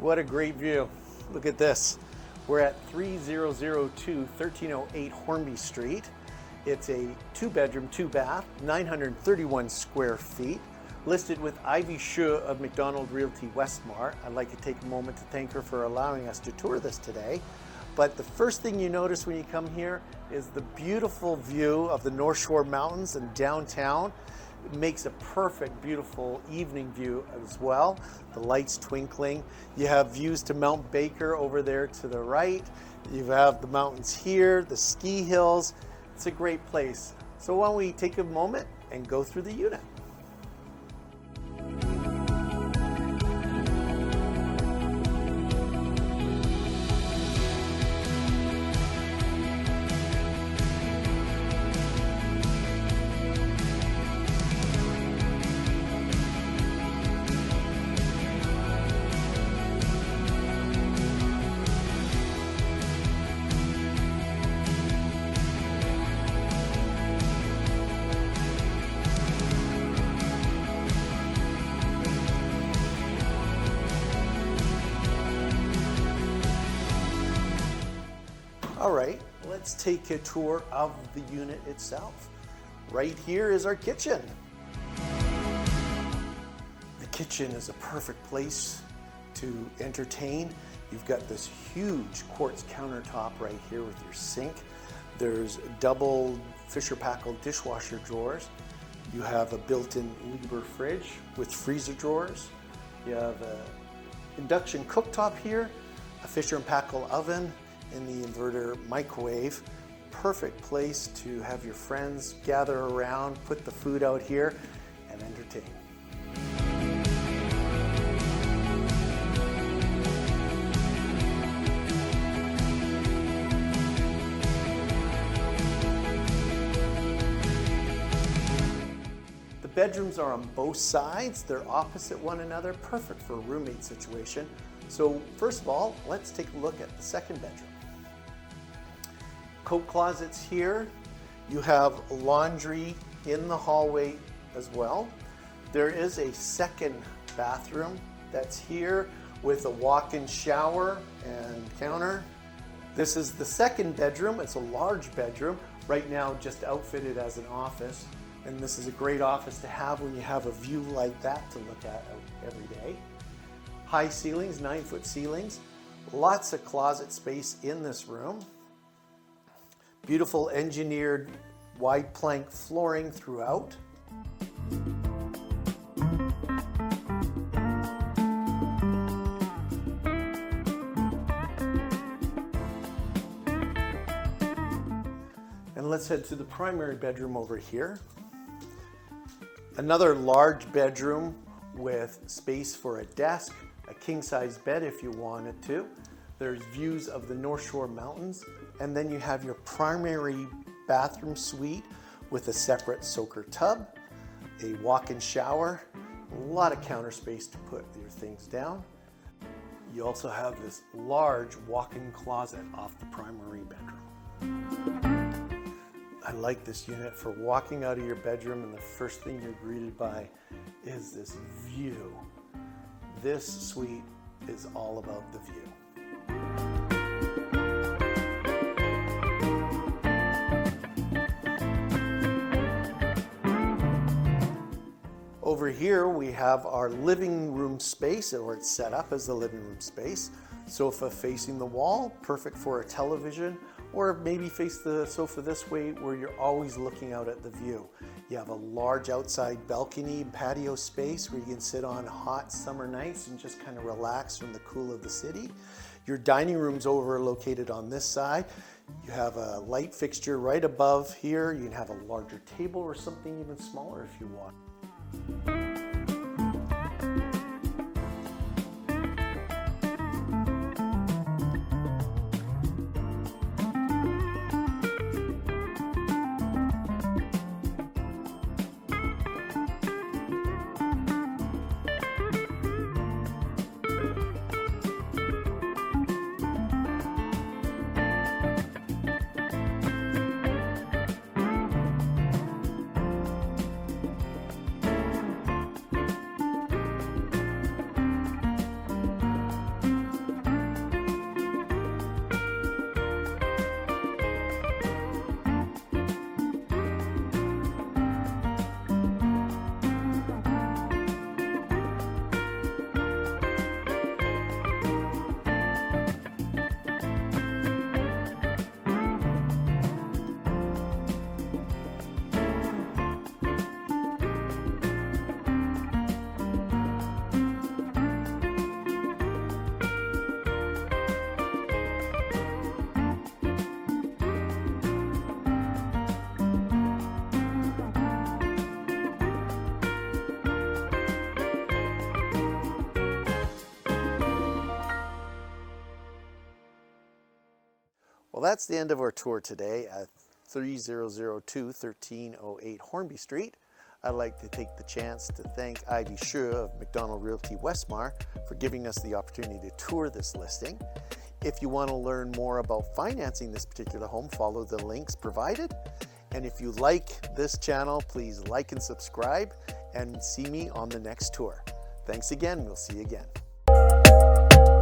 What a great view. Look at this. We're at 3002 1308 Hornby Street. It's a 2-bedroom, 2-bath, 931 square feet, listed with Ivy Xu of McDonald Realty Westmar. I'd like to take a moment to thank her for allowing us to tour this today. But the first thing you notice when you come here is the beautiful view of the North Shore Mountains and downtown. It makes a perfect, beautiful evening view as well. The lights twinkling. You have views to Mount Baker over there to the right. You have the mountains here, the ski hills. It's a great place. So why don't we take a moment and go through the unit. All right, let's take a tour of the unit itself. Right here is our kitchen. The kitchen is a perfect place to entertain. You've got this huge quartz countertop right here with your sink. There's double Fisher-Paykel dishwasher drawers. You have a built-in Liebherr fridge with freezer drawers. You have an induction cooktop here, a Fisher-Paykel oven, in the inverter microwave. Perfect place to have your friends gather around, put the food out here, and entertain. The bedrooms are on both sides. They're opposite one another, perfect for a roommate situation. So first of all, let's take a look at the second bedroom. Coat closets here. You have laundry in the hallway as well. There is a second bathroom that's here with a walk-in shower and counter. This is the second bedroom. It's a large bedroom, right now just outfitted as an office. And this is a great office to have when you have a view like that to look at every day. High ceilings, 9-foot ceilings. Lots of closet space in this room. Beautiful engineered wide plank flooring throughout. And let's head to the primary bedroom over here. Another large bedroom with space for a desk, a king-size bed if you wanted to. There's views of the North Shore Mountains, and then you have your primary bathroom suite with a separate soaker tub, a walk-in shower, a lot of counter space to put your things down. You also have this large walk-in closet off the primary bedroom. I like this unit for walking out of your bedroom and the first thing you're greeted by is this view. This suite is all about the view. Over here we have our living room space, or it's set up as the living room space. Sofa facing the wall, perfect for a television, or maybe face the sofa this way where you're always looking out at the view. You have a large outside balcony and patio space where you can sit on hot summer nights and just kind of relax from the cool of the city. Your dining room's over located on this side. You have a light fixture right above here. You can have a larger table or something even smaller if you want. Well, that's the end of our tour today at 3002 1308 Hornby Street. I'd like to take the chance to thank Ivy Shue of McDonald Realty Westmar for giving us the opportunity to tour this listing. If you want to learn more about financing this particular home, follow the links provided. And if you like this channel, please like and subscribe and see me on the next tour. Thanks again. We'll see you again.